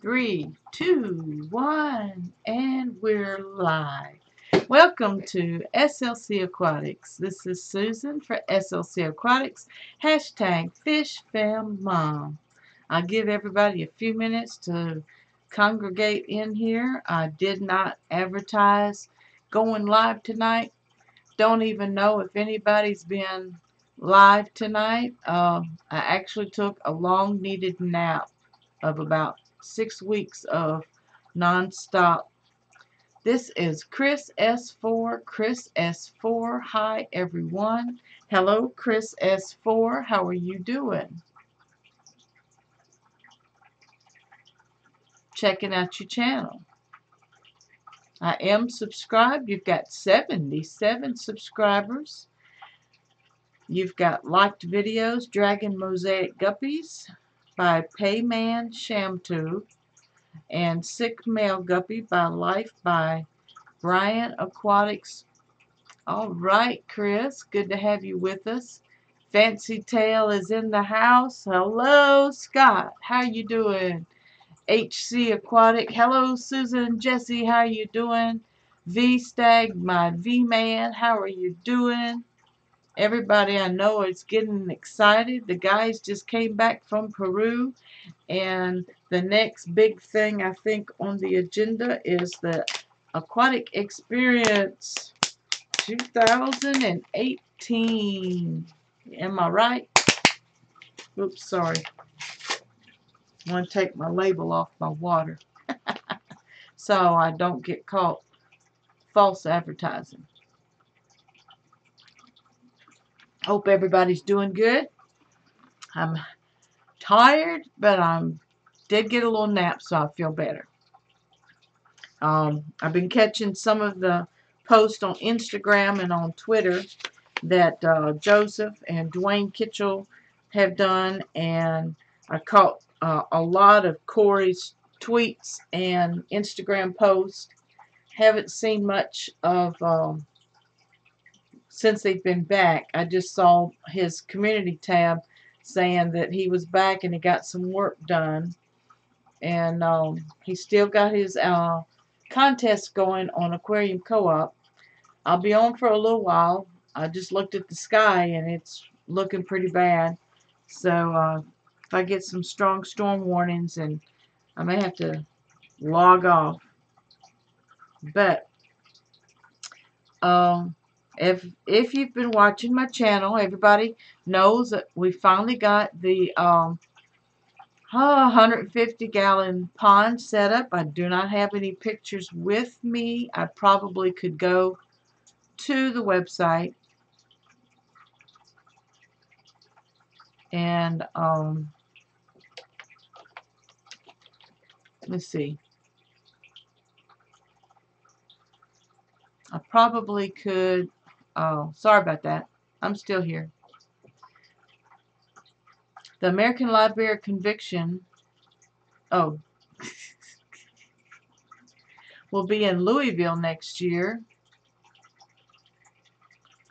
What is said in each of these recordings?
3, 2, 1, and we're live. Welcome to SLC Aquatics. This is Susan for SLC Aquatics. Hashtag FISHFAM Mom. I'll give everybody a few minutes to congregate in here. I did not advertise going live tonight. Don't even know if anybody's been live tonight. I actually took a long needed nap of about 6 weeks of non-stop. This is Chris S4. Chris S4. Hi everyone. Hello Chris S4. How are you doing? Checking out your channel. I am subscribed. You've got 77 subscribers. You've got liked videos, Dragon Mosaic Guppies by Payman Shamtooth, and Sick Male Guppy by Life by Brian Aquatics. All right, Chris, good to have you with us. Fancy Tail is in the house. Hello, Scott. How you doing? HC Aquatic. Hello, Susan. Jesse, how you doing? V Stag, my V Man. How are you doing? Everybody I know is getting excited. The guys just came back from Peru, and the next big thing I think on the agenda is the Aquatic Experience 2018. Am I right? Oops, sorry. I want to take my label off my water so I don't get caught false advertising. Hope everybody's doing good. I'm tired, but I did get a little nap, so I feel better. I've been catching some of the posts on Instagram and on Twitter that Joseph and Dwayne Kitchell have done, and I caught a lot of Corey's tweets and Instagram posts. Haven't seen much of since they've been back. I just saw his community tab saying that he was back and he got some work done, and he still got his contest going on Aquarium Co-op. I'll be on for a little while. I just looked at the sky and it's looking pretty bad, so if I get some strong storm warnings, and I may have to log off. But if you've been watching my channel, everybody knows that we finally got the 150-gallon pond set up. I do not have any pictures with me. I probably could go to the website and let's see. I probably could. Oh, sorry about that. I'm still here. The American Live Bear Conviction, oh, will be in Louisville next year.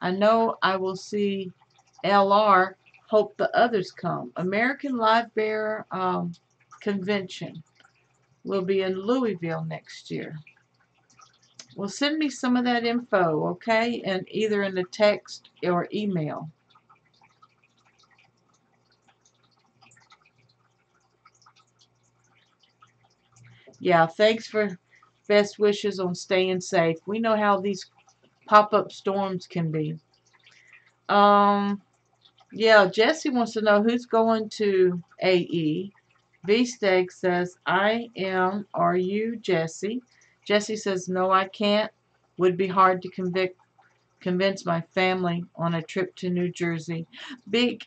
I know I will see LR. Hope the others come. American Live Bear Convention will be in Louisville next year. Well, send me some of that info, okay? And either in a text or email. Yeah, thanks for best wishes on staying safe. We know how these pop-up storms can be. Yeah, Jesse wants to know who's going to AE. V-Steg says, I am. Are you, Jesse? Jesse says, no, I can't. Would be hard to convince my family on a trip to New Jersey. Big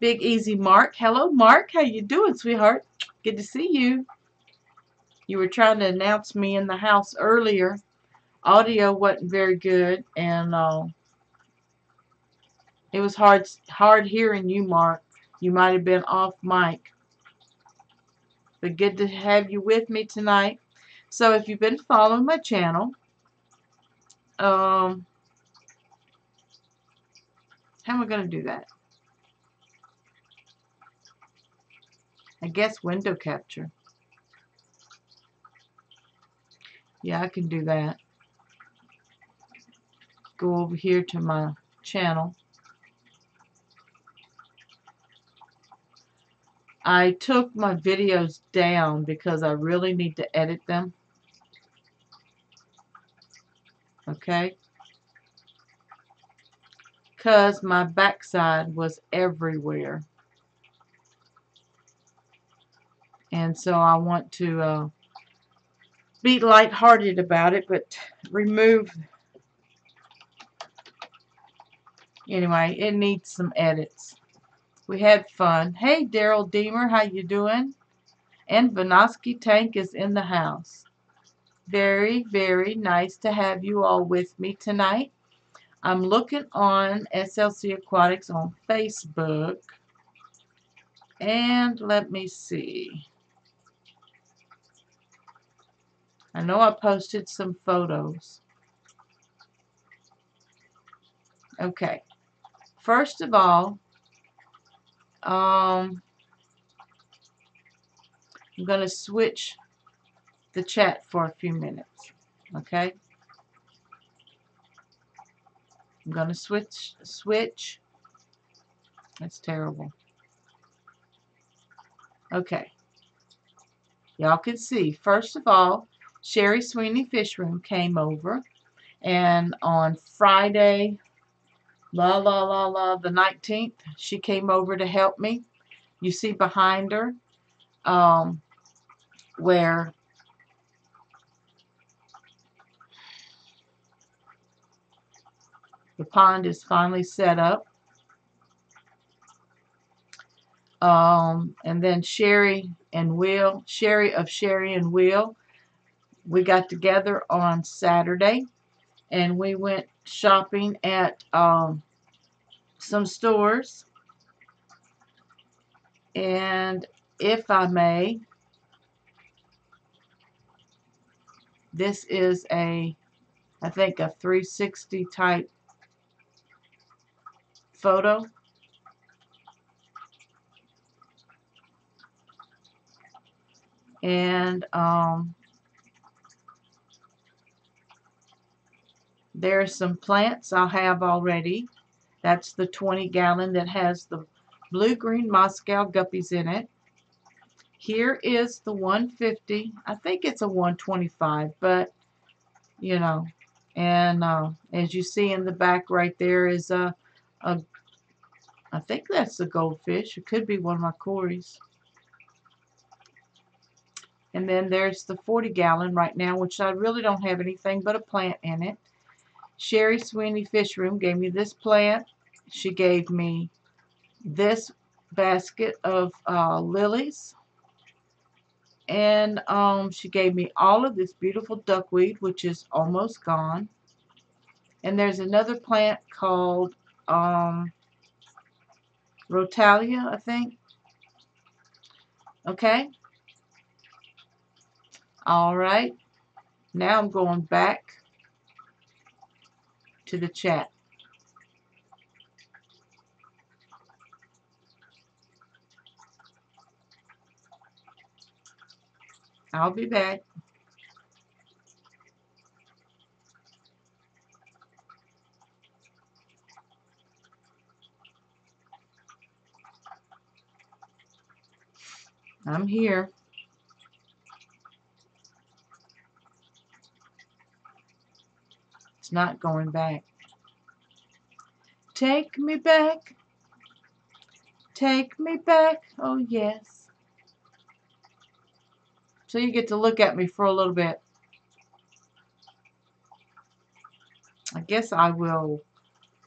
easy Mark. Hello, Mark. How you doing, sweetheart? Good to see you. You were trying to announce me in the house earlier. Audio wasn't very good, and it was hard hearing you, Mark. You might have been off mic. But good to have you with me tonight. So if you've been following my channel, how am I going to do that? I guess window capture. Yeah, I can do that. Go over here to my channel. I took my videos down because I really need to edit them. Okay? Because my backside was everywhere. And so I want to be lighthearted about it, but remove. Anyway, it needs some edits. We had fun. Hey, Daryl Deemer, how you doing? And Vanoski Tank is in the house. Very, very nice to have you all with me tonight. I'm looking on SLC Aquatics on Facebook. And let me see. I know I posted some photos. Okay. First of all, I'm going to switch the chat for a few minutes. Okay? I'm going to switch. That's terrible. Okay. Y'all can see. First of all, Sherry Sweeney Fish Room came over. And on Friday, the 19th, she came over to help me. You see behind her where the pond is finally set up. And then Sherry and Will, Sherry and Will, we got together on Saturday and we went shopping at some stores. And if I may, this is I think a 360 type photo. And there's some plants I have already. That's the 20-gallon that has the blue-green Moscow guppies in it. Here is the 150. I think it's a 125, but you know. And as you see in the back right there is I think that's a goldfish. It could be one of my cories. And then there's the 40-gallon right now, which I really don't have anything but a plant in it. Sherry Sweeney Fish Room gave me this plant. She gave me this basket of lilies. And she gave me all of this beautiful duckweed, which is almost gone. And there's another plant called Rotalia, I think. Okay. All right. Now I'm going back to the chat. I'll be back. I'm here. It's not going back. Take me back. Take me back. Oh, yes. So you get to look at me for a little bit. I guess I will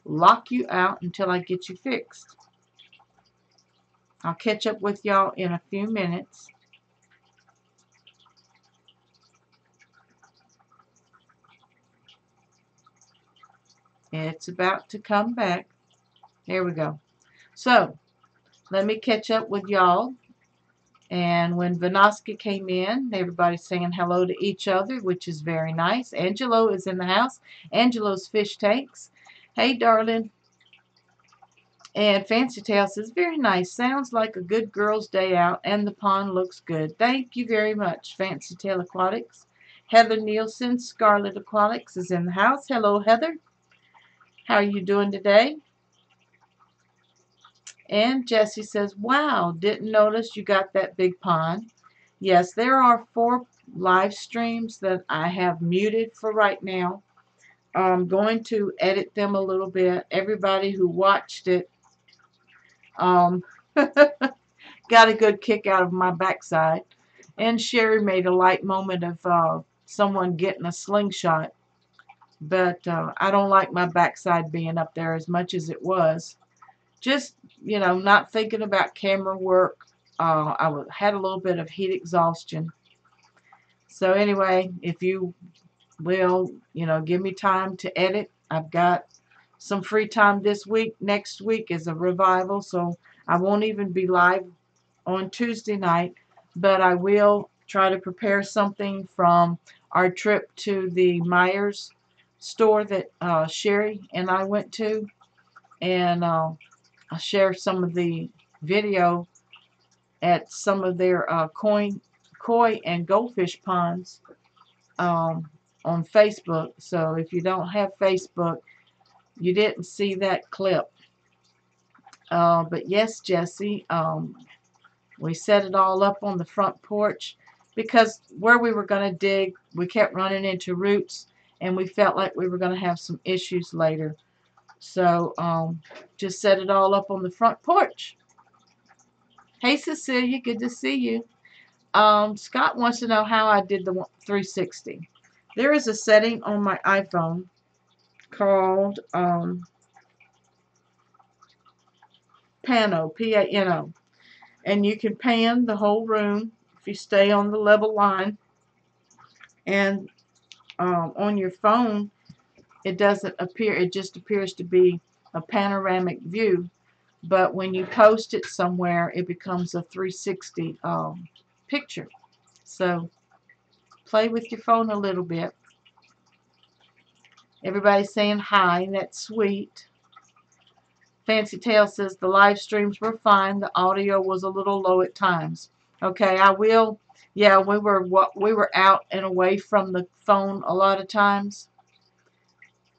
lock you out until I get you fixed. I'll catch up with y'all in a few minutes. It's about to come back. There we go. So, let me catch up with y'all. And when Vanoski came in, everybody's saying hello to each other, which is very nice. Angelo is in the house. Angelo's Fish Tanks. Hey, darling. And Fancy Tail says, very nice. Sounds like a good girl's day out, and the pond looks good. Thank you very much, Fancy Tail Aquatics. Heather Nielsen, Scarlet Aquatics, is in the house. Hello, Heather. How are you doing today? And Jessie says, wow, didn't notice you got that big pond. Yes, there are 4 live streams that I have muted for right now. I'm going to edit them a little bit. Everybody who watched it got a good kick out of my backside. And Sherry made a light moment of someone getting a slingshot. But I don't like my backside being up there as much as it was. Just, not thinking about camera work. I had a little bit of heat exhaustion. So anyway, if you will, give me time to edit. I've got some free time this week. Next week is a revival, so I won't even be live on Tuesday night, but I will try to prepare something from our trip to the Myers store that Sherry and I went to, and I'll share some of the video at some of their koi and goldfish ponds on Facebook. So if you don't have Facebook, you didn't see that clip. But yes, Jessie, we set it all up on the front porch because where we were going to dig, we kept running into roots, and we felt like we were going to have some issues later. So just set it all up on the front porch. Hey, Cecilia, good to see you. Scott wants to know how I did the 360. There is a setting on my iPhone called Pano, P-A-N-O. And you can pan the whole room if you stay on the level line. And on your phone, it doesn't appear, it just appears to be a panoramic view. But when you post it somewhere, it becomes a 360 picture. So play with your phone a little bit. Everybody's saying hi. That's sweet. Fancy Tail says the live streams were fine. The audio was a little low at times. Okay, I will. Yeah, we were out and away from the phone a lot of times.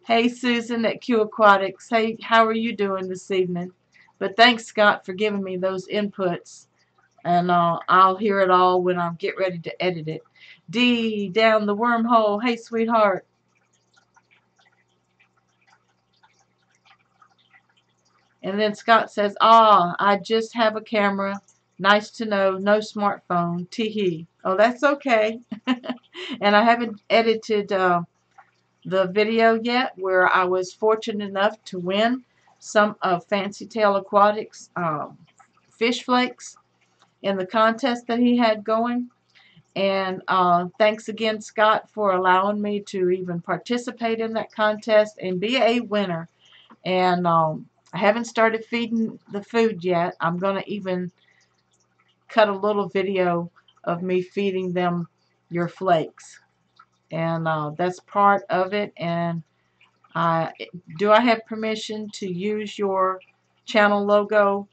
Hey, Susan at Q Aquatics. Hey, how are you doing this evening? But thanks, Scott, for giving me those inputs. And I'll hear it all when I get ready to edit it. D, down the wormhole. Hey, sweetheart. And then Scott says, I just have a camera. Nice to know. No smartphone. Tee-hee. Oh, that's okay. And I haven't edited the video yet where I was fortunate enough to win some of Fancy Tail Aquatics fish flakes in the contest that he had going. And thanks again, Scott, for allowing me to even participate in that contest and be a winner. And I haven't started feeding the food yet. I'm going to even cut a little video of me feeding them your flakes. And that's part of it. And do I have permission to use your channel logo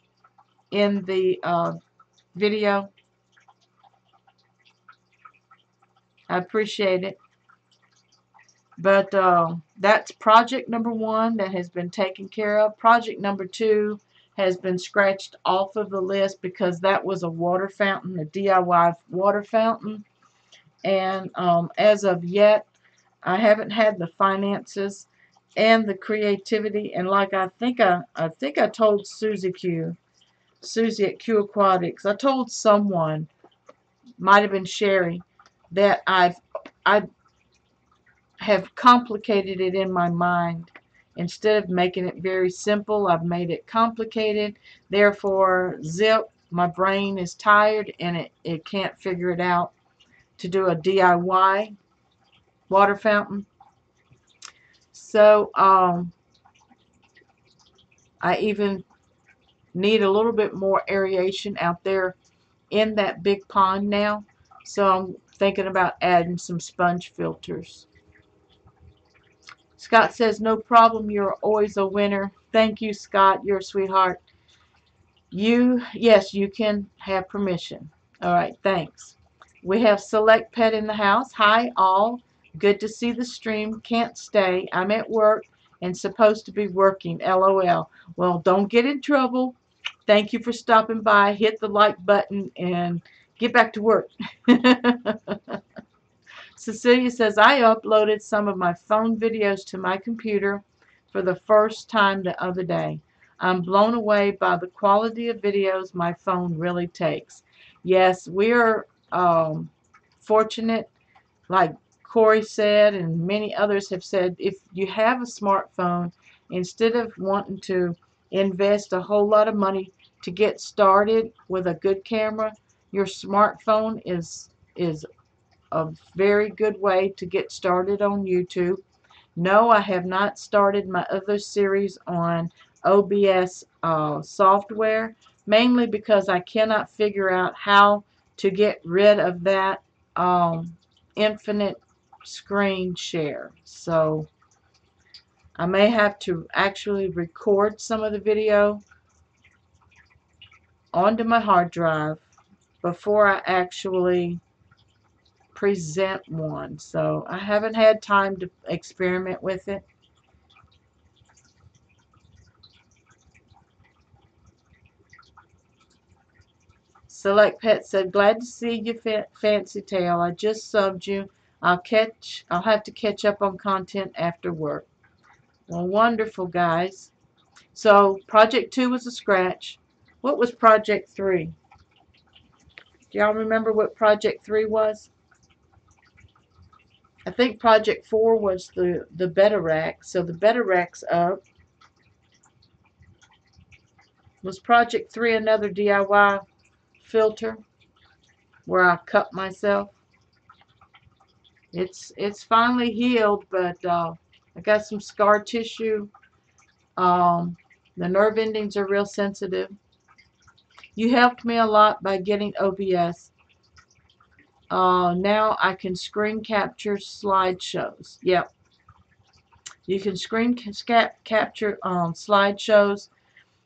in the video? I appreciate it. But that's project number 1 that has been taken care of. Project number 2 has been scratched off of the list because that was a water fountain, a DIY water fountain. And as of yet, I haven't had the finances and the creativity. And like I think I told Susie at Q Aquatics, I told someone, might have been Sherry, that I have complicated it in my mind. Instead of making it very simple, I've made it complicated. Therefore, zip, my brain is tired and it can't figure it out to do a DIY water fountain. So I even need a little bit more aeration out there in that big pond now. So I'm thinking about adding some sponge filters. Scott says, no problem. You're always a winner. Thank you, Scott. You're a sweetheart. Yes, you can have permission. All right, thanks. We have Select Pet in the house. Hi all. Good to see the stream. Can't stay. I'm at work and supposed to be working. LOL. Well, don't get in trouble. Thank you for stopping by. Hit the like button and get back to work. Cecilia says, I uploaded some of my phone videos to my computer for the first time the other day. I'm blown away by the quality of videos my phone really takes. Yes, we're fortunate, like Corey said, and many others have said, if you have a smartphone, instead of wanting to invest a whole lot of money to get started with a good camera, your smartphone is a very good way to get started on YouTube. No, I have not started my other series on OBS software, mainly because I cannot figure out how to get rid of that infinite screen share. So I may have to actually record some of the video onto my hard drive before I actually present one. So I haven't had time to experiment with it. Select Pet said, glad to see you, Fancy Tail. I just subbed you. I'll have to catch up on content after work. Well, wonderful, guys. So Project 2 was a scratch. What was Project 3? Do y'all remember what Project 3 was? I think Project 4 was the beta rack. So the beta rack's up. Was Project 3 another DIY filter where I cut myself? It's finally healed, but I got some scar tissue. The nerve endings are real sensitive. You helped me a lot by getting OBS. Now I can screen capture slideshows. Yep. You can screen capture slideshows.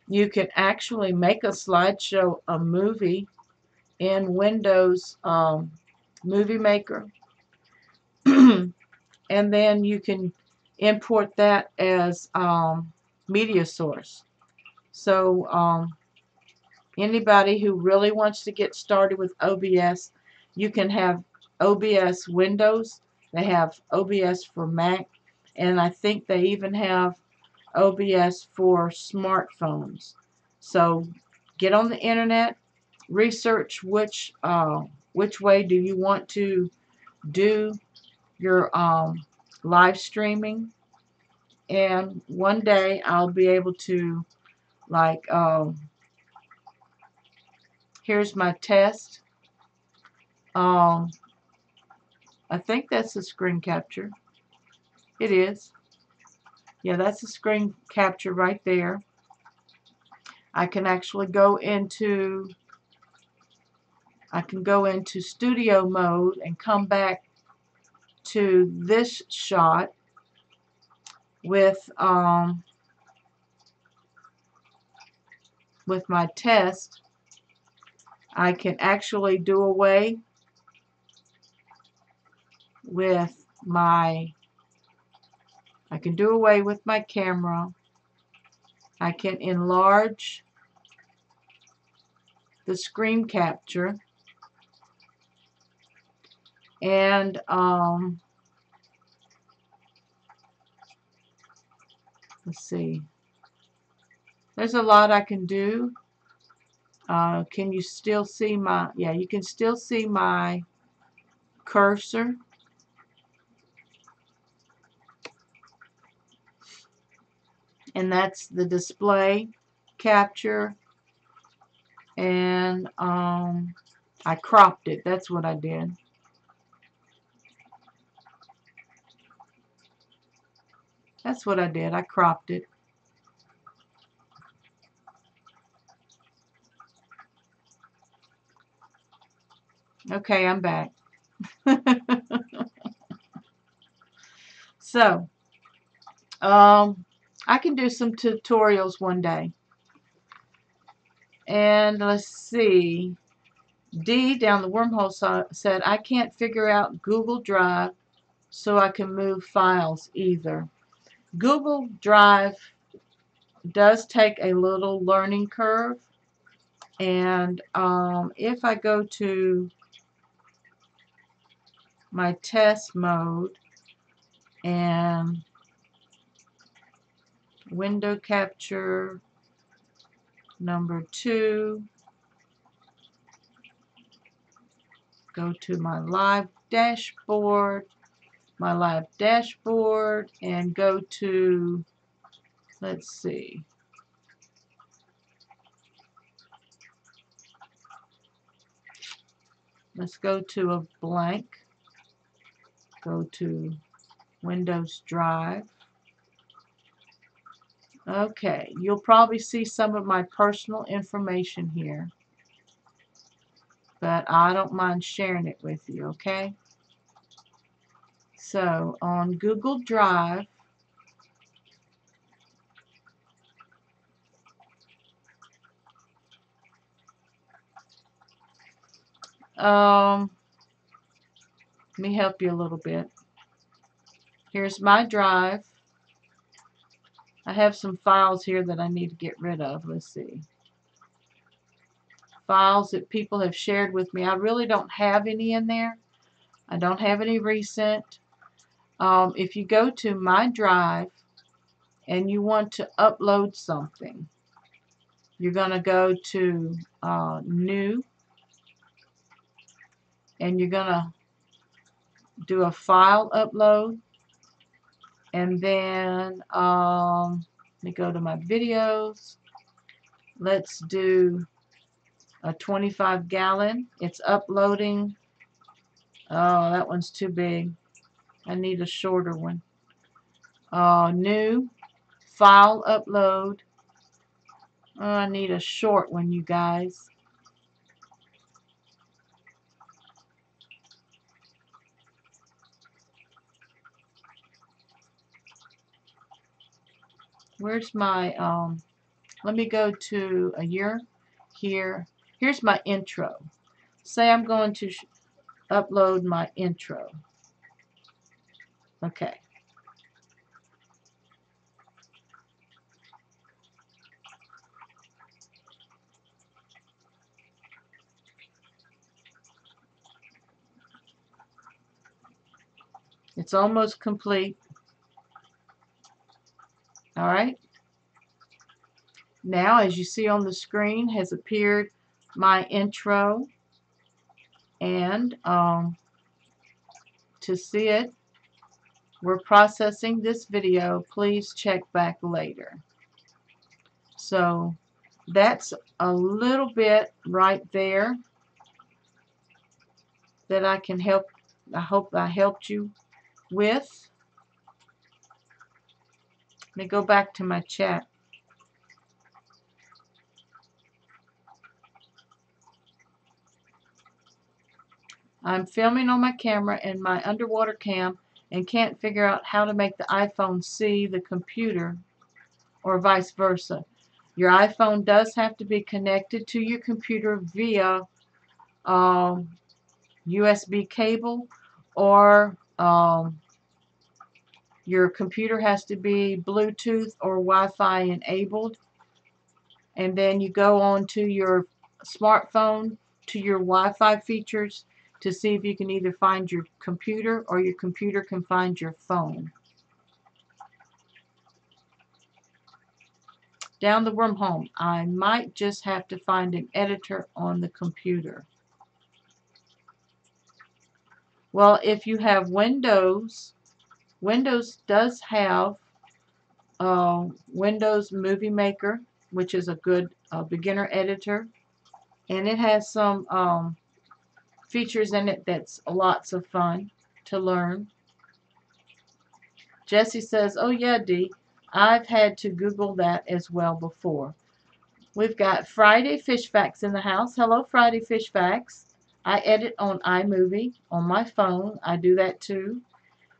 You can actually make a slideshow a movie in Windows Movie Maker. And then you can import that as media source. So anybody who really wants to get started with OBS, you can have OBS Windows. They have OBS for Mac, and I think they even have OBS for smartphones. So get on the internet, research which way do you want to do your live streaming, and one day I'll be able to, like, here's my test. I think that's a screen capture. It is. Yeah, that's a screen capture right there. I can actually go into studio mode and come back to this shot with my test. I can actually do away with my camera. I can enlarge the screen capture, and let's see. There's a lot I can do. Can you still see my, yeah, you can still see my cursor. And that's the display capture. And I cropped it. That's what I did. That's what I did. I cropped it. Okay, I'm back. So, I can do some tutorials one day. And let's see. D down the wormhole said, I can't figure out Google Drive so I can move files either. Google Drive does take a little learning curve, and if I go to my test mode and window capture number 2, go to my live dashboard, and go to, let's see, let's go to a blank, go to Windows Drive. Okay, you'll probably see some of my personal information here, but I don't mind sharing it with you, okay? So on Google Drive, let me help you a little bit. Here's my drive. I have some files here that I need to get rid of. Let's see. Files that people have shared with me. I really don't have any in there. I don't have any recent. If you go to my drive and you want to upload something, you're going to go to New, and you're going to do a file upload. And then let me go to my videos. Let's do a 25 gallon. It's uploading. Oh, that one's too big. I need a shorter one. New file upload. Oh, I need a short one, you guys. Where's my let me go to a year here. Here's my intro. Say I'm going to upload my intro. Okay. It's almost complete. All right. Now, as you see on the screen, has appeared my intro, and to see it, we're processing this video. Please check back later. So that's a little bit right there that I can help. I hope I helped you with. Let me go back to my chat. I'm filming on my camera and my underwater cam and can't figure out how to make the iPhone see the computer or vice versa. Your iPhone does have to be connected to your computer via USB cable, or your computer has to be Bluetooth or Wi-Fi enabled, and then you go on to your smartphone to your Wi-Fi features to see if you can either find your computer or your computer can find your phone. Down the wormhole, I might just have to find an editor on the computer. Well, if you have Windows, Windows does have Windows Movie Maker, which is a good beginner editor, and it has some features in it that's lots of fun to learn. Jesse says, oh yeah, Dee, I've had to Google that as well before. We've got Friday Fish Facts in the house. Hello, Friday Fish Facts. I edit on iMovie on my phone. I do that too.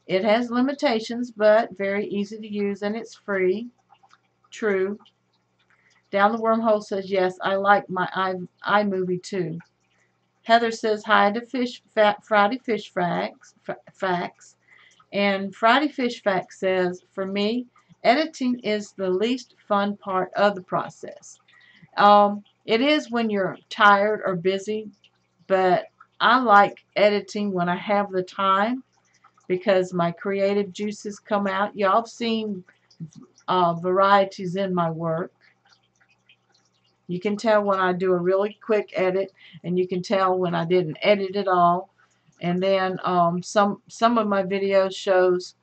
It has limitations, but very easy to use, and it's free. True. Down the wormhole says, yes, I like my iMovie too. Heather says hi to Friday Fish Facts. And Friday Fish Facts says, for me, editing is the least fun part of the process. It is when you're tired or busy, but I like editing when I have the time because my creative juices come out. Y'all have seen varieties in my work. You can tell when I do a really quick edit, and you can tell when I didn't edit at all. And then some of my videos shows,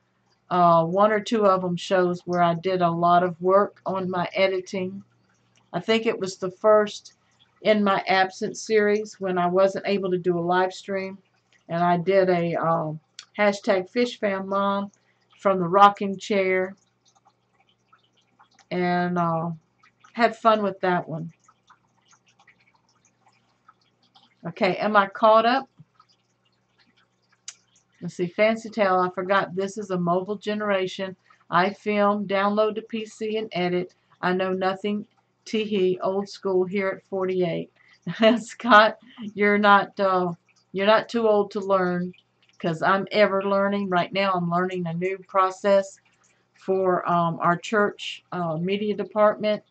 one or two of them shows where I did a lot of work on my editing. I think it was the first in my absence series when I wasn't able to do a live stream, and I did a hashtag FISHFAM Mom from the rocking chair, and had fun with that one. Okay, am I caught up? Let's see, Fancy Tale, I forgot this is a mobile generation. I film, download to PC, and edit. I know nothing. Teehee, old school here at 48. Scott, you're not too old to learn, because I'm ever learning. Right now I'm learning a new process for our church media department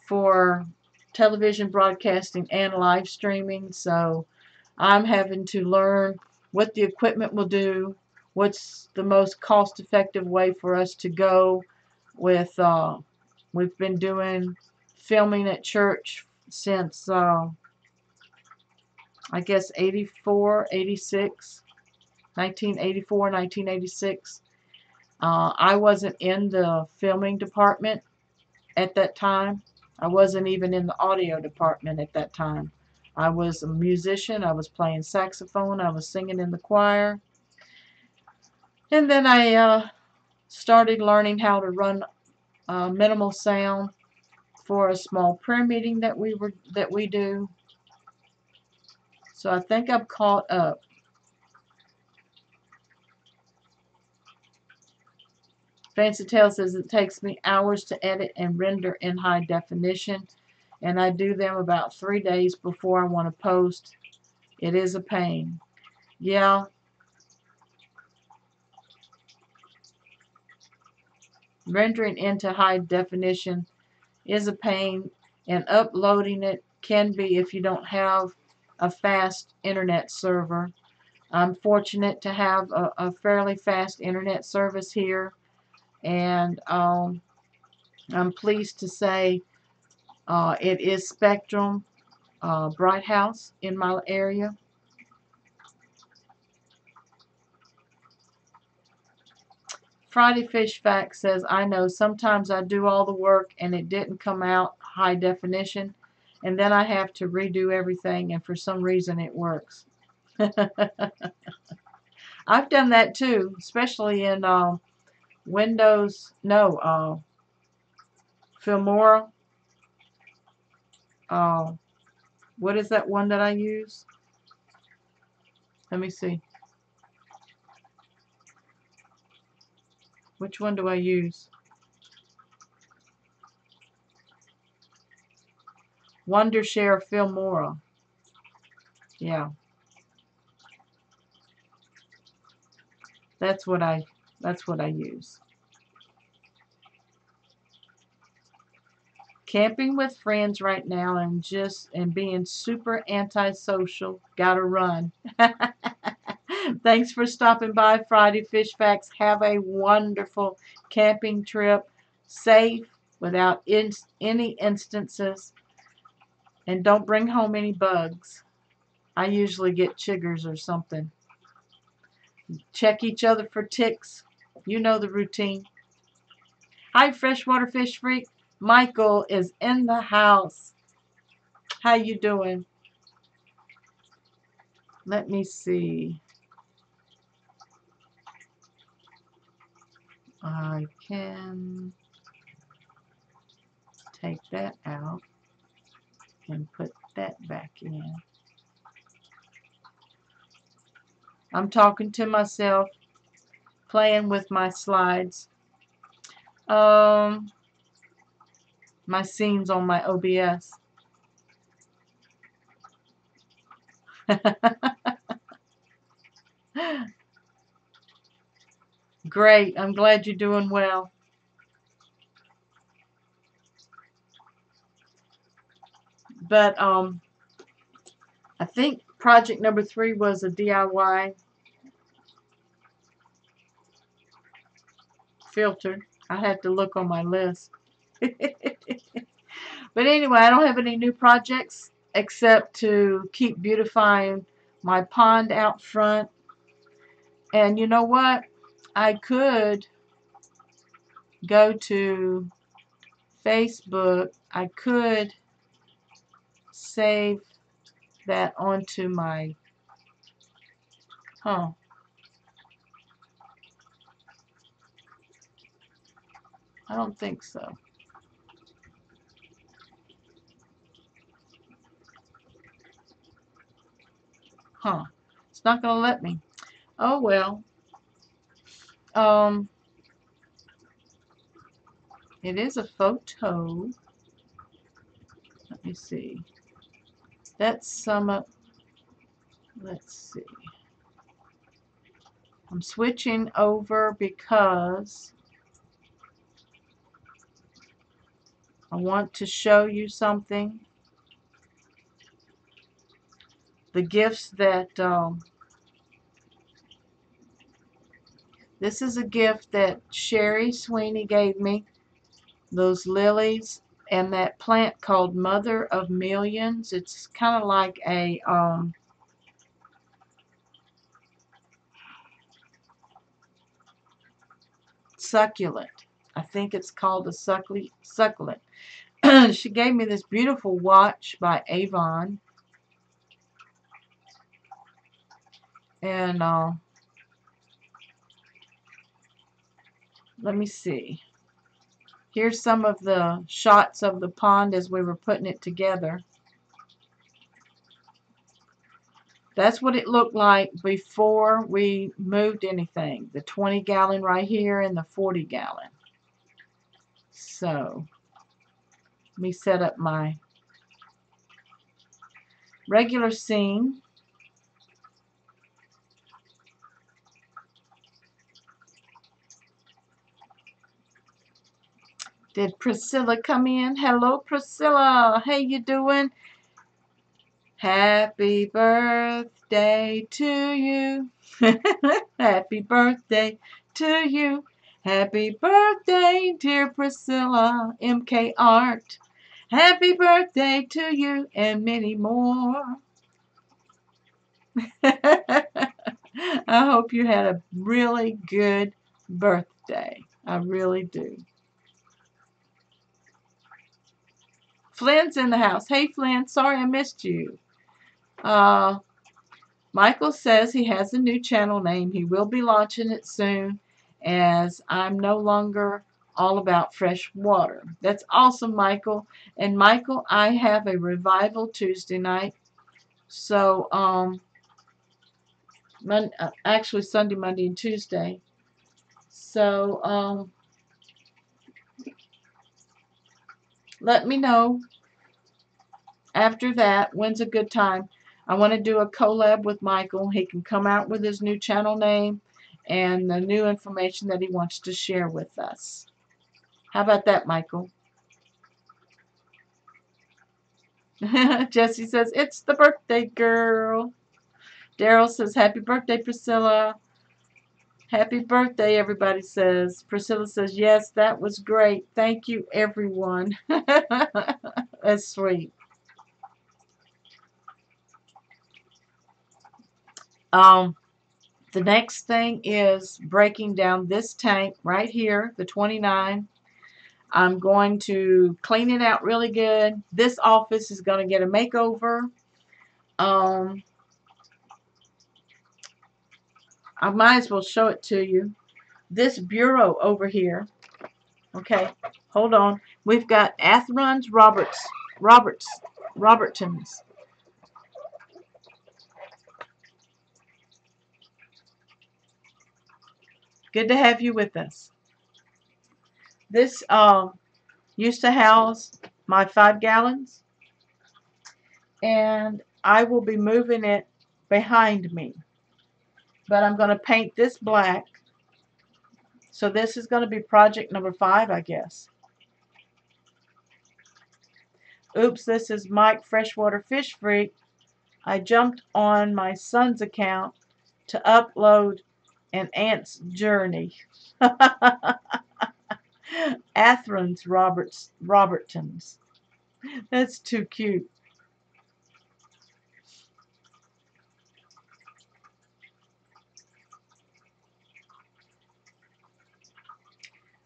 for television broadcasting and live streaming. So I'm having to learn what the equipment will do, what's the most cost-effective way for us to go with, we've been doing filming at church since, I guess 84, 86, 1984, 1986. I wasn't in the filming department at that time. I wasn't even in the audio department at that time. I was a musician. I was playing saxophone. I was singing in the choir. And then I started learning how to run minimal sound for a small prayer meeting that we do. So I think I'm caught up. Fancy Tale says it takes me hours to edit and render in high definition, and I do them about 3 days before I want to post. It is a pain. Yeah, rendering into high definition is a pain, and uploading it can be if you don't have a fast internet server. I'm fortunate to have a fairly fast internet service here, and I'm pleased to say it is Spectrum Bright House in my area. Friday Fish Fact says, I know sometimes I do all the work and it didn't come out high definition, and then I have to redo everything, and for some reason it works. I've done that too, especially in Windows, no, Filmora. What is that one that I use? Let me see. Which one do I use? Wondershare Filmora. Yeah. That's what I use. Camping with friends right now and being super antisocial. Gotta run. Thanks for stopping by, Friday Fish Facts. Have a wonderful camping trip. Safe, without any instances. And don't bring home any bugs. I usually get chiggers or something. Check each other for ticks. You know the routine. Hi, Freshwater Fish Freak. Michael is in the house. How you doing? Let me see. I can take that out and put that back in. I'm talking to myself, playing with my slides. My scenes on my OBS. Great. I'm glad you're doing well. But I think project number 3 was a DIY filter. I had to look on my list. But anyway, I don't have any new projects except to keep beautifying my pond out front. And you know what? I could go to Facebook. I could save that onto my, I don't think so. It's not going to let me. Oh well. Um, it is a photo. Let me see. That's some of, let's see. I'm switching over because I want to show you something. The gifts that, this is a gift that Sherry Sweeney gave me. Those lilies and that plant called Mother of Millions. It's kind of like a succulent. I think it's called a succulent. She gave me this beautiful watch by Avon. And let me see. Here's some of the shots of the pond as we were putting it together. That's what it looked like before we moved anything. The 20-gallon right here and the 40-gallon. So, let me set up my regular scene. Did Priscilla come in? Hello, Priscilla. How you doing? Happy birthday to you. Happy birthday to you. Happy birthday, dear Priscilla, MK Art. Happy birthday to you and many more. I hope you had a really good birthday. I really do. Flynn's in the house. Hey, Flynn. Sorry I missed you. Michael says he has a new channel name. He will be launching it soon, as I'm no longer all about fresh water. That's awesome, Michael. And Michael, I have a revival Tuesday night. So, actually Sunday, Monday, and Tuesday. So, let me know after that when's a good time. I want to do a collab with Michael. He can come out with his new channel name and the new information that he wants to share with us. How about that, Michael? Jesse says, it's the birthday girl. Daryl says, happy birthday, Priscilla. Happy birthday, everybody says. Priscilla says, yes, that was great. Thank you, everyone. That's sweet. The next thing is breaking down this tank right here, the 29. I'm going to clean it out really good. This office is going to get a makeover. I might as well show it to you. This bureau over here. Okay, hold on. We've got Athrons Robertsons. Good to have you with us. This used to house my 5 gallons, and I will be moving it behind me. But I'm going to paint this black. So this is going to be project number 5, I guess. Oops, this is Mike Freshwater Fish Freak. I jumped on my son's account to upload an ant's journey. Athrons Robertons. That's too cute.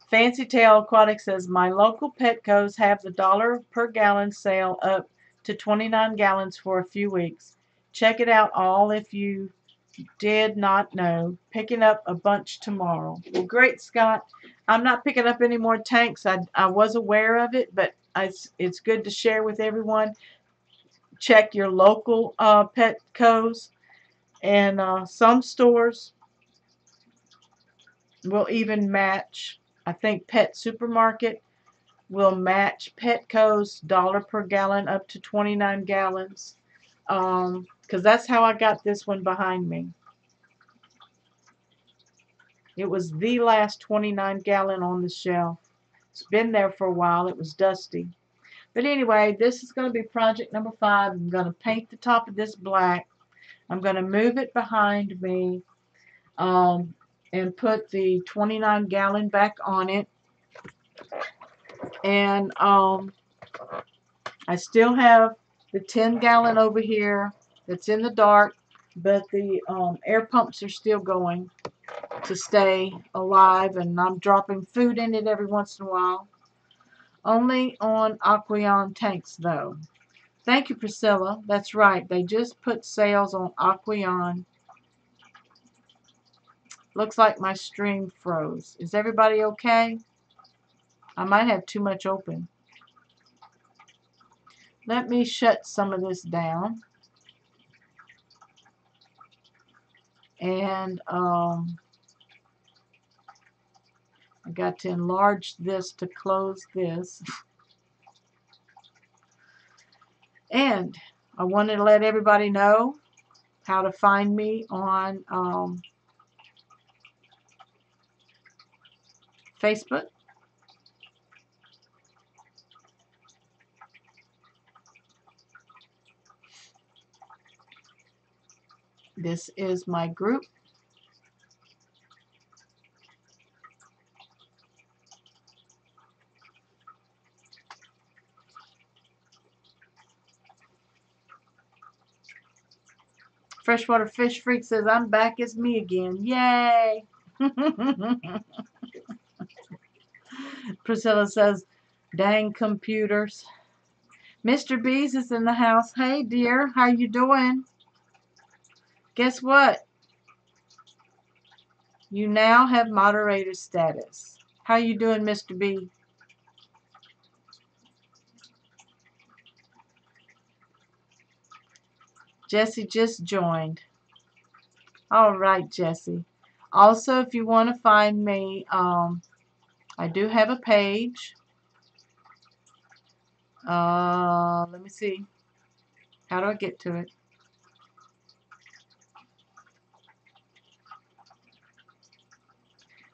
Fancy Tail Aquatic says, my local Petcos have the $1 per gallon sale up to 29 gallons for a few weeks. Check it out all if you did not know. Picking up a bunch tomorrow. Well, great, Scott. I'm not picking up any more tanks. I was aware of it, but it's good to share with everyone. Check your local Petcos, and some stores will even match. I think Pet Supermarket will match Petco's $1 per gallon up to 29 gallons. Because that's how I got this one behind me. It was the last 29 gallon on the shelf. It's been there for a while. It was dusty. But anyway, this is going to be project number 5. I'm going to paint the top of this black. I'm going to move it behind me and put the 29 gallon back on it. And I still have the 10 gallon over here that's in the dark, but the air pumps are still going to stay alive, and I'm dropping food in it every once in a while. Only on Aqueon tanks though. Thank you, Priscilla. That's right. They just put sales on Aqueon. Looks like my stream froze. Is everybody okay? I might have too much open. Let me shut some of this down. And I got to enlarge this to close this. And I wanted to let everybody know how to find me on Facebook. This is my group. Freshwater Fish Freak says, I'm back as me again. Yay! Priscilla says, dang computers. Mr. Bees is in the house. Hey, dear. How you doing? Guess what? You now have moderator status. How you doing, Mr. B? Jesse just joined. All right, Jesse. Also, if you want to find me, I do have a page. Let me see. How do I get to it?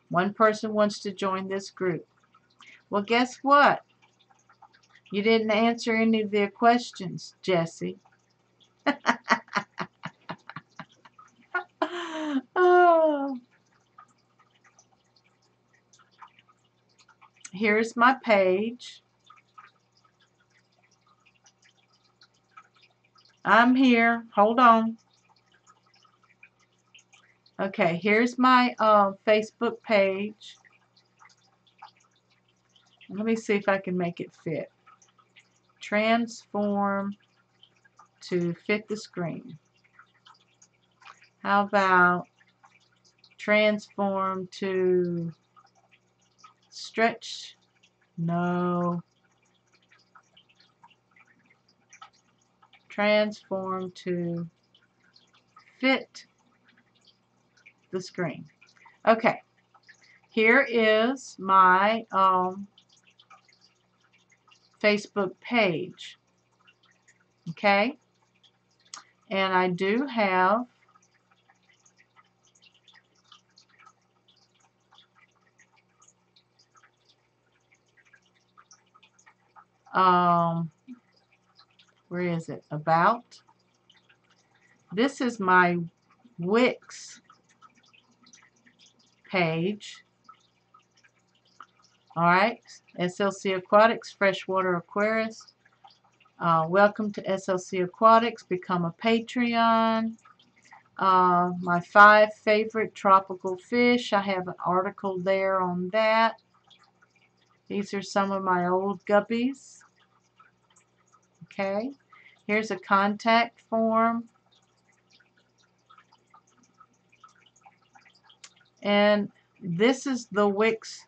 One person wants to join this group. Well, guess what? You didn't answer any of their questions, Jesse. Oh. Here's my page. I'm here. Hold on. Okay, here's my Facebook page. Let me see if I can make it fit. Transform to fit the screen. How about transform to stretch? No. Transform to fit the screen. Okay. Here is my Facebook page. Okay. And I do have where is it? About. This is my Wix page. Alright, SLC Aquatics, Freshwater Aquarist. Welcome to SLC Aquatics. Become a Patreon. My 5 favorite tropical fish. I have an article there on that. These are some of my old guppies. Okay, here's a contact form. And this is the Wix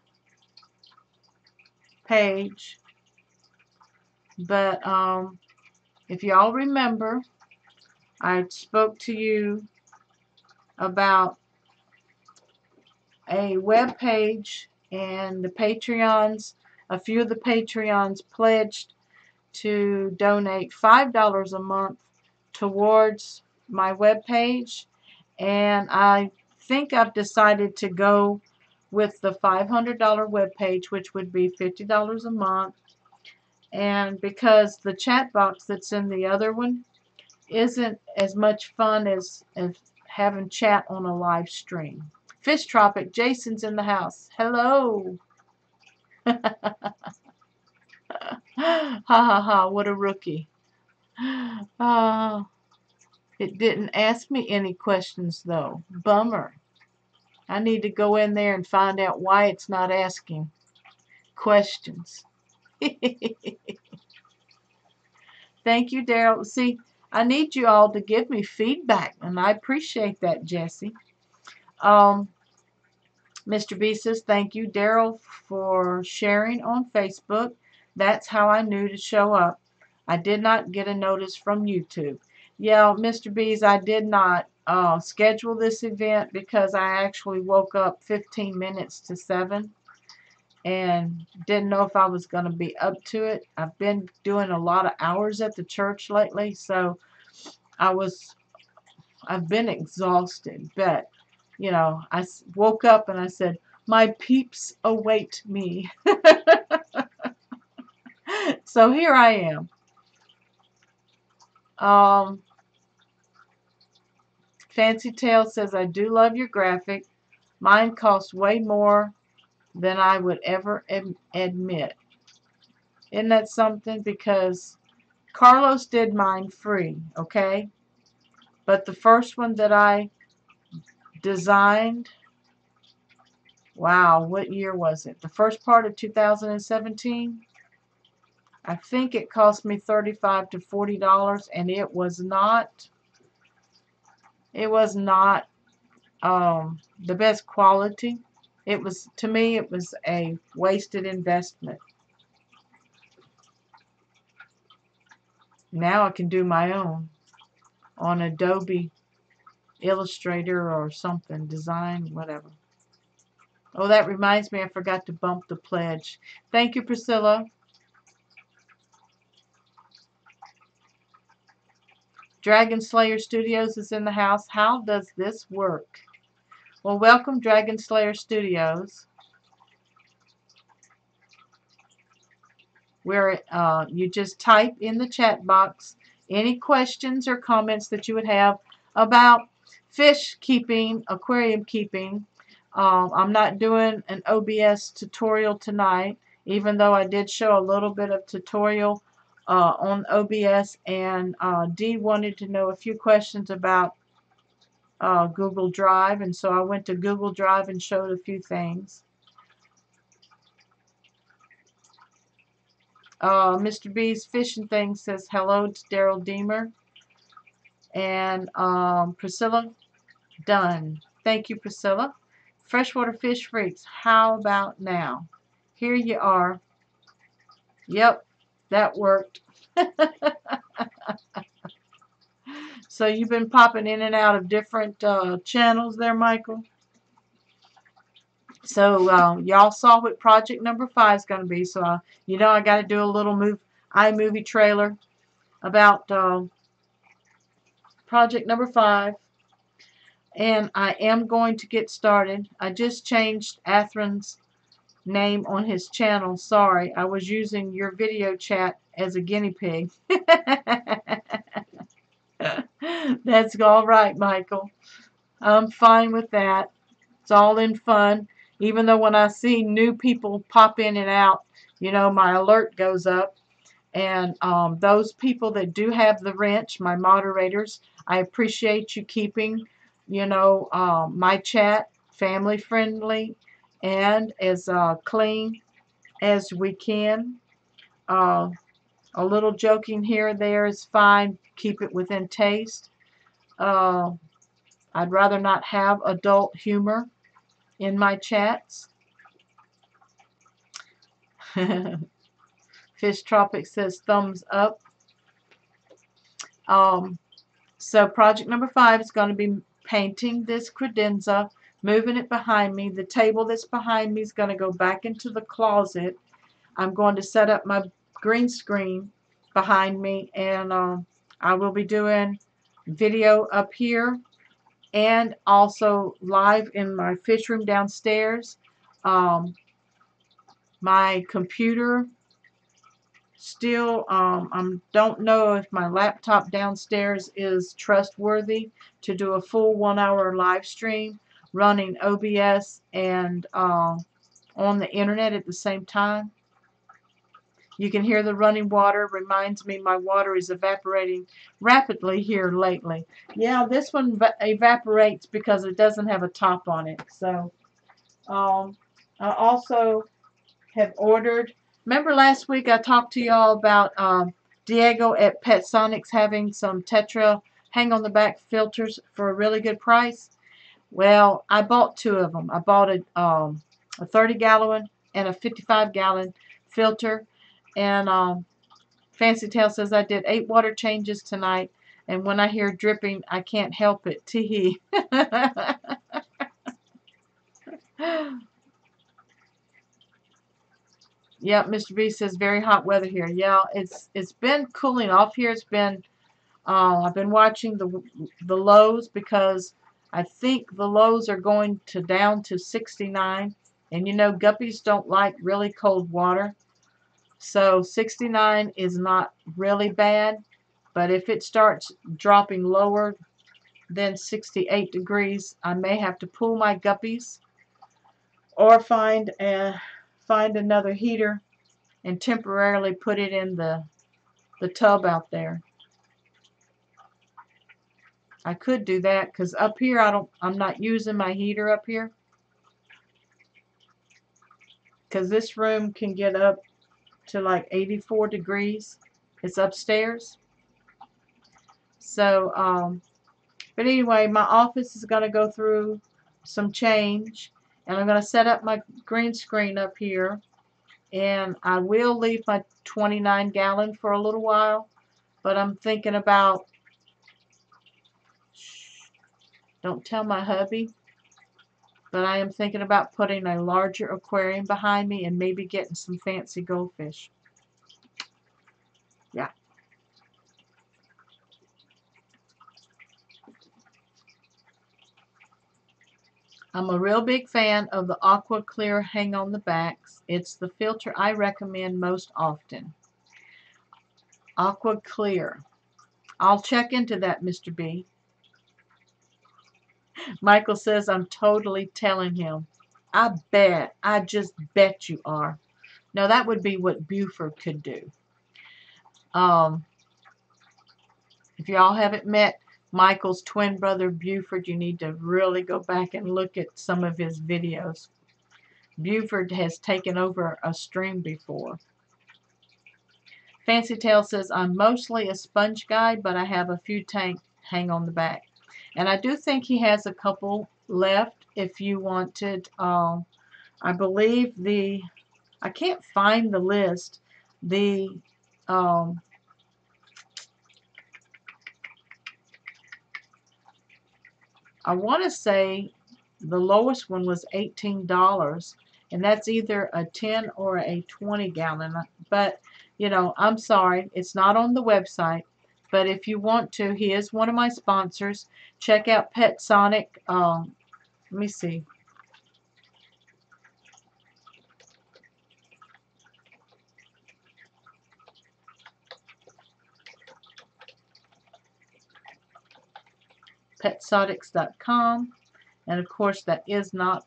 page. But if y'all remember, I spoke to you about a web page, and the Patreons, a few of the Patreons pledged to donate $5 a month towards my web page, and I think I've decided to go with the $500 web page, which would be $50 a month. And because the chat box that's in the other one isn't as much fun as having chat on a live stream. Fish Tropic, Jason's in the house. Hello. Ha ha ha, what a rookie. It didn't ask me any questions though. Bummer. I need to go in there and find out why it's not asking questions. Thank you, Daryl. See, I need you all to give me feedback, and I appreciate that, Jesse. Mr. B says, thank you, Daryl, for sharing on Facebook. That's how I knew to show up. I did not get a notice from YouTube. Yeah, Mr. B's, I did not schedule this event because I actually woke up 15 minutes to 7 and didn't know if I was going to be up to it. I've been doing a lot of hours at the church lately, so I've been exhausted, but you know, I woke up and I said, my peeps await me. So here I am. Fancy Tale says, I do love your graphic. Mine costs way more than I would ever admit. Isn't that something? Because Carlos did mine free, okay? But the first one that I designed, wow, what year was it? The first part of 2017? I think it cost me $35 to $40, and it was not the best quality. It was, to me, it was a wasted investment. Now I can do my own on Adobe Illustrator or something, design, whatever. Oh, that reminds me, I forgot to bump the pledge. Thank you, Priscilla. Dragon Slayer Studios is in the house. How does this work? Well, welcome, Dragon Slayer Studios, where you just type in the chat box any questions or comments that you would have about fish keeping, aquarium keeping. I'm not doing an OBS tutorial tonight, even though I did show a little bit of tutorial on OBS, and Dee wanted to know a few questions about Google Drive, and so I went to Google Drive and showed a few things. Mr. B's Fishing Thing says hello to Daryl Deemer. And Priscilla Dunn. Thank you, Priscilla. Freshwater Fish Freaks, how about now? Here you are. Yep, that worked. So you've been popping in and out of different channels there, Michael? So y'all saw what project number 5 is going to be. So you know I got to do a little iMovie trailer about project number 5. And I am going to get started. I just changed Atherin's name on his channel. Sorry, I was using your video chat as a guinea pig. That's all right, Michael. I'm fine with that. It's all in fun. Even though when I see new people pop in and out, you know, my alert goes up. And those people that do have the wrench, my moderators, I appreciate you keeping, you know, my chat family friendly and as clean as we can. Uh, a little joking here and there is fine. Keep it within taste. I'd rather not have adult humor in my chats. Fish Tropic says thumbs up. So project number 5 is going to be painting this credenza, moving it behind me. The table that's behind me is going to go back into the closet. I'm going to set up my green screen behind me, and I will be doing video up here and also live in my fish room downstairs. My computer still, I don't know if my laptop downstairs is trustworthy to do a full 1-hour live stream running OBS and on the internet at the same time. You can hear the running water. Reminds me my water is evaporating rapidly here lately. Yeah, this one evaporates because it doesn't have a top on it. So I also have ordered. Remember last week I talked to y'all about Diego at PetSonics having some Tetra hang on the back filters for a really good price? Well, I bought 2 of them. I bought a 30-gallon and a 55-gallon filter. And Fancy Tail says I did 8 water changes tonight. And when I hear dripping, I can't help it. Tee-hee. Yep, Mr. B says very hot weather here. Yeah, it's been cooling off here. It's been I've been watching the lows because I think the lows are going to down to 69, and you know guppies don't like really cold water. So 69 is not really bad, but if it starts dropping lower than 68 degrees, I may have to pull my guppies or find another heater and temporarily put it in the tub out there. I could do that because up here I'm not using my heater up here because this room can get up to like 84 degrees. It's upstairs. So but anyway, my office is going to go through some change, and I'm going to set up my green screen up here, and I will leave my 29-gallon for a little while, but I'm thinking about, don't tell my hubby, but I am thinking about putting a larger aquarium behind me and maybe getting some fancy goldfish. Yeah. I'm a real big fan of the Aqua Clear hang on the backs. It's the filter I recommend most often. Aqua Clear. I'll check into that, Mr. B. Michael says I'm totally telling him. I bet. I just bet you are. No, that would be what Buford could do. If y'all haven't met Michael's twin brother Buford, you need to really go back and look at some of his videos. Buford has taken over a stream before. Fancy Tail says, I'm mostly a sponge guy, but I have a few tank hang on the back. And I do think he has a couple left if you wanted. I believe I can't find the list. I want to say the lowest one was $18, and that's either a 10 or a 20-gallon. But, you know, I'm sorry, it's not on the website, But if you want to, he is one of my sponsors. Check out Pet Sonic. Let me see. PetSonics.com. And of course, that is not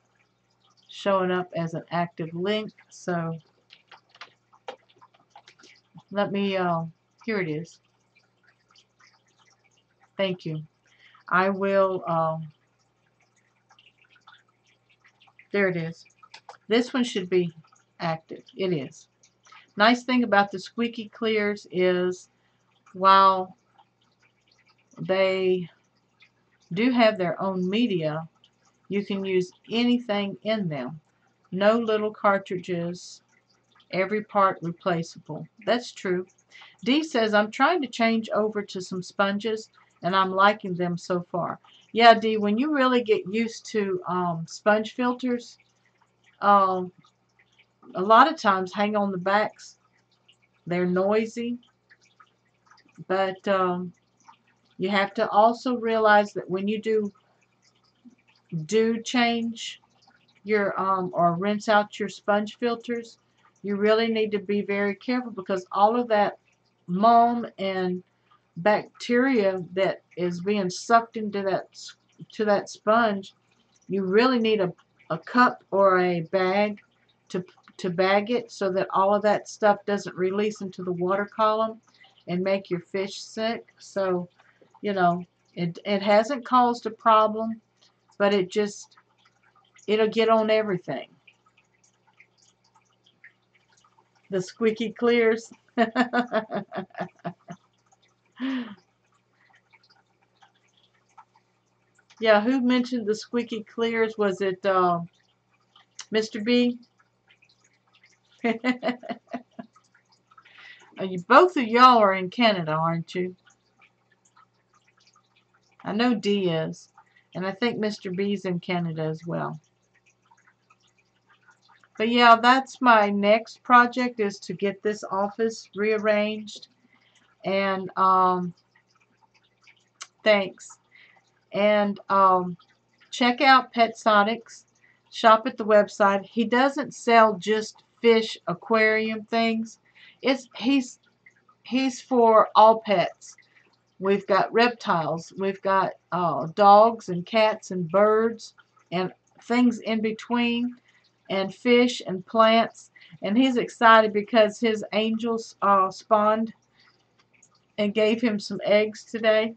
showing up as an active link. So let me, here it is. Thank you. I will, there it is. This one should be active. It is. Nice thing about the squeaky clears is while they do have their own media, you can use anything in them. No little cartridges, every part replaceable. That's true. Dee says, I'm trying to change over to some sponges and I'm liking them so far. Yeah, Dee, when you really get used to sponge filters, a lot of times hang on the backs. They're noisy, but you have to also realize that when you do change your or rinse out your sponge filters, you really need to be very careful because all of that mold and bacteria that is being sucked into that sponge, you really need a cup or a bag to bag it so that all of that stuff doesn't release into the water column and make your fish sick. So, you know, it hasn't caused a problem, but it'll get on everything. The squeaky clears. Yeah, who mentioned the squeaky clears? Was it Mr. B? Both of y'all are in Canada, aren't you? I know D is. And I think Mr. B's in Canada as well. But yeah, that's my next project, is to get this office rearranged. And thanks. And check out Pet Sonics. Shop at the website. He doesn't sell just fish aquarium things. He's for all pets. We've got reptiles. We've got dogs and cats and birds and things in between, and fish and plants. And he's excited because his angels spawned and gave him some eggs today.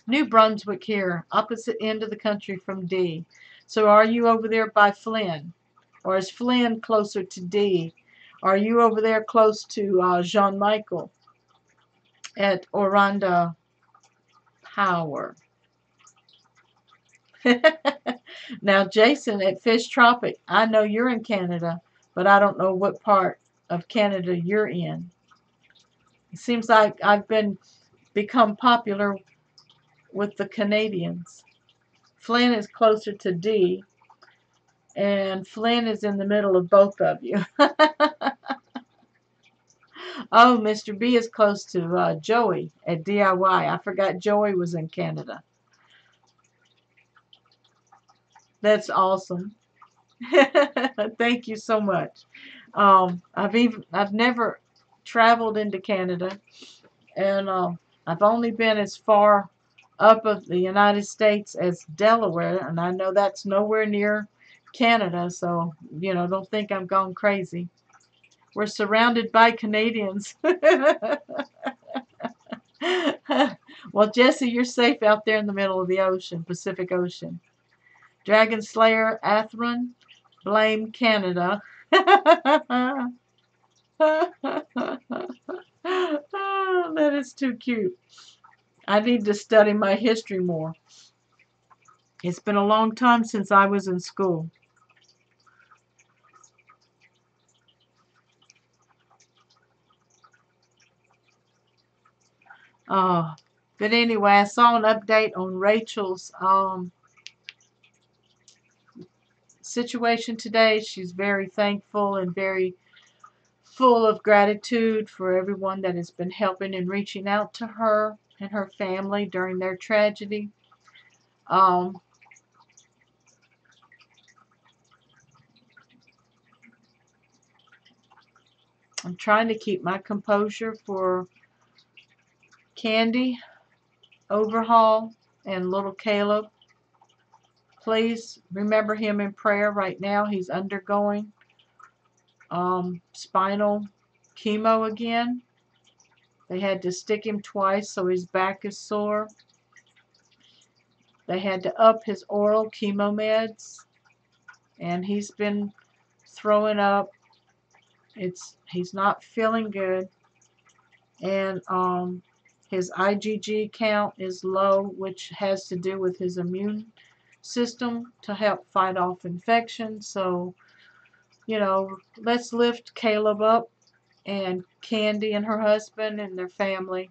New Brunswick here, opposite end of the country from D. So are you over there by Flynn? Or is Flynn closer to D? Are you over there close to Jean-Michel at Oranda Power? Now, Jason at Fish Tropic, I know you're in Canada, but I don't know what part of Canada you're in. It seems like I've become popular with the Canadians. Flynn is closer to D, and Flynn is in the middle of both of you. Oh, Mr. B is close to Joey at DIY. I forgot Joey was in Canada. That's awesome. Thank you so much. I've never traveled into Canada, and I've only been as far up of the United States as Delaware, and I know that's nowhere near Canada, so don't think I'm gone crazy. We're surrounded by Canadians. Well, Jesse, you're safe out there in the middle of the ocean, Pacific Ocean. Dragon Slayer Atheron, blame Canada. Oh, that is too cute. I need to study my history more. It's been a long time since I was in school. But anyway, I saw an update on Rachel's situation today. She's very thankful and very full of gratitude for everyone that has been helping and reaching out to her and her family during their tragedy. Um, I'm trying to keep my composure for Candy, Overhaul, and little Caleb. Please remember him in prayer right now. He's undergoing spinal chemo again. They had to stick him twice, so his back is sore. They had to up his oral chemo meds, and he's been throwing up. He's not feeling good, and his IgG count is low, which has to do with his immune system to help fight off infection. So, you know, let's lift Caleb up and Candy and her husband and their family.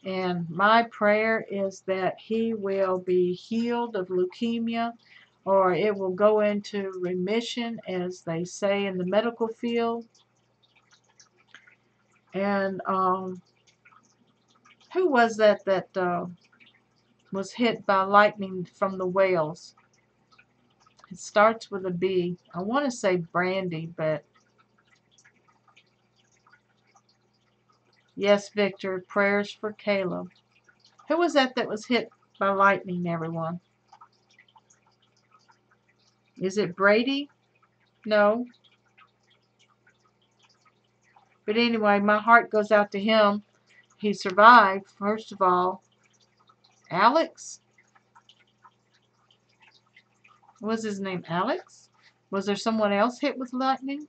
And my prayer is that he will be healed of leukemia, or it will go into remission, as they say in the medical field. And who was that was hit by lightning from the Wales? It starts with a B. I want to say Brandy, but yes, Victor, prayers for Caleb. Who was that was hit by lightning, everyone? Is it Brady? No. But anyway, my heart goes out to him. He survived, first of all. Alex? Was his name Alex? Was there someone else hit with lightning?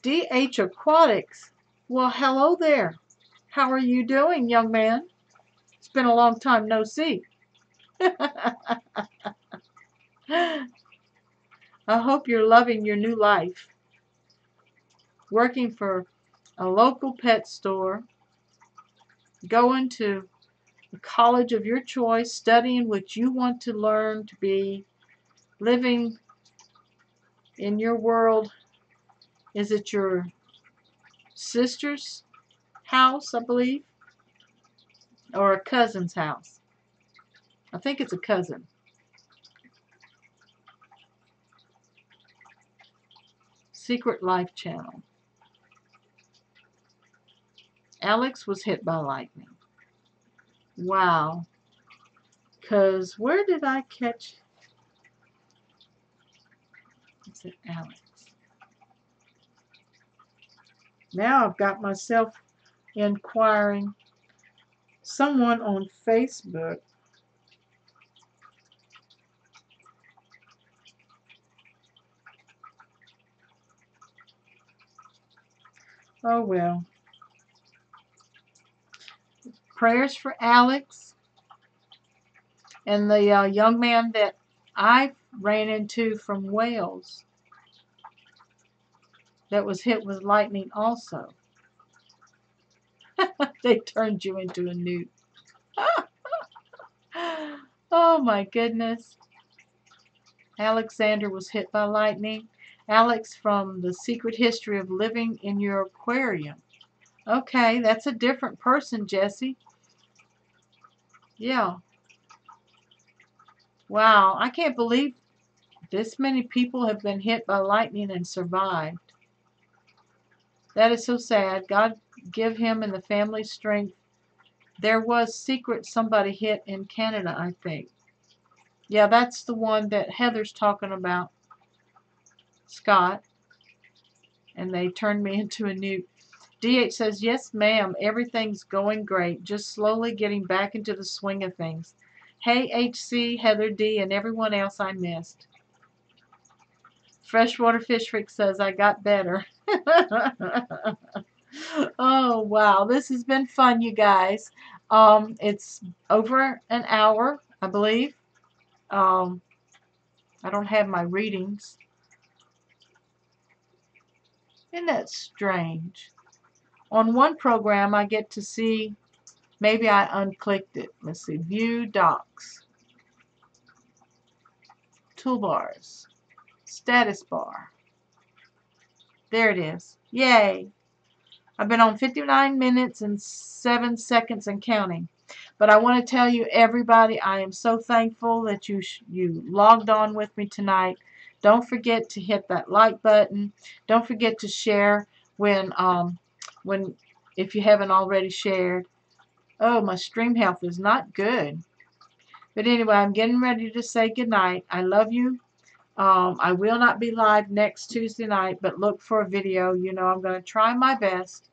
DH Aquatics. Well, hello there. How are you doing, young man? It's been a long time no see. I hope you're loving your new life. Working for a local pet store, going to a college of your choice, studying what you want to learn to be, living in your world. Is it your sister's house, I believe? Or a cousin's house? I think it's a cousin. Secret Life Channel. Alex was hit by lightning. Wow. Because where did I catch? Is it Alex? Now I've got myself inquiring. Someone on Facebook. Oh well. Prayers for Alex and the young man that I ran into from Wales that was hit with lightning also. They turned you into a newt. Oh my goodness. Alexander was hit by lightning. Alex from The Secret History of Living in Your Aquarium. Okay, that's a different person, Jesse. Yeah. Wow, I can't believe this many people have been hit by lightning and survived. That is so sad. God give him and the family strength. There was somebody hit in Canada, I think. Yeah, that's the one that Heather's talking about. Scott. And they turned me into a newt. DH says, yes, ma'am, everything's going great. Just slowly getting back into the swing of things. Hey, HC, Heather D, and everyone else I missed. Freshwater Fish Freak says, I got better. Oh, wow. This has been fun, you guys. It's over an hour, I believe. I don't have my readings. Isn't that strange? On one program, I get to see, maybe I unclicked it. Let's see, View Docs. Toolbars. Status bar. There it is. Yay. I've been on 59 minutes and 7 seconds and counting. But I want to tell you, everybody, I am so thankful that you logged on with me tonight. Don't forget to hit that like button. Don't forget to share when if you haven't already shared. Oh, my stream health is not good. But anyway, I'm getting ready to say goodnight. I love you. I will not be live next Tuesday night, but look for a video. You know, I'm going to try my best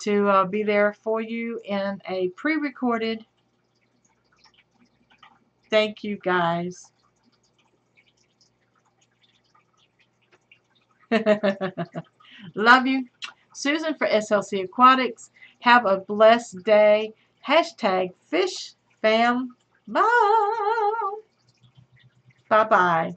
to be there for you in a pre-recorded. Thank you, guys. Love you. Susan for SLC Aquatics. Have a blessed day. #FISHFAM. Bye. Bye-bye.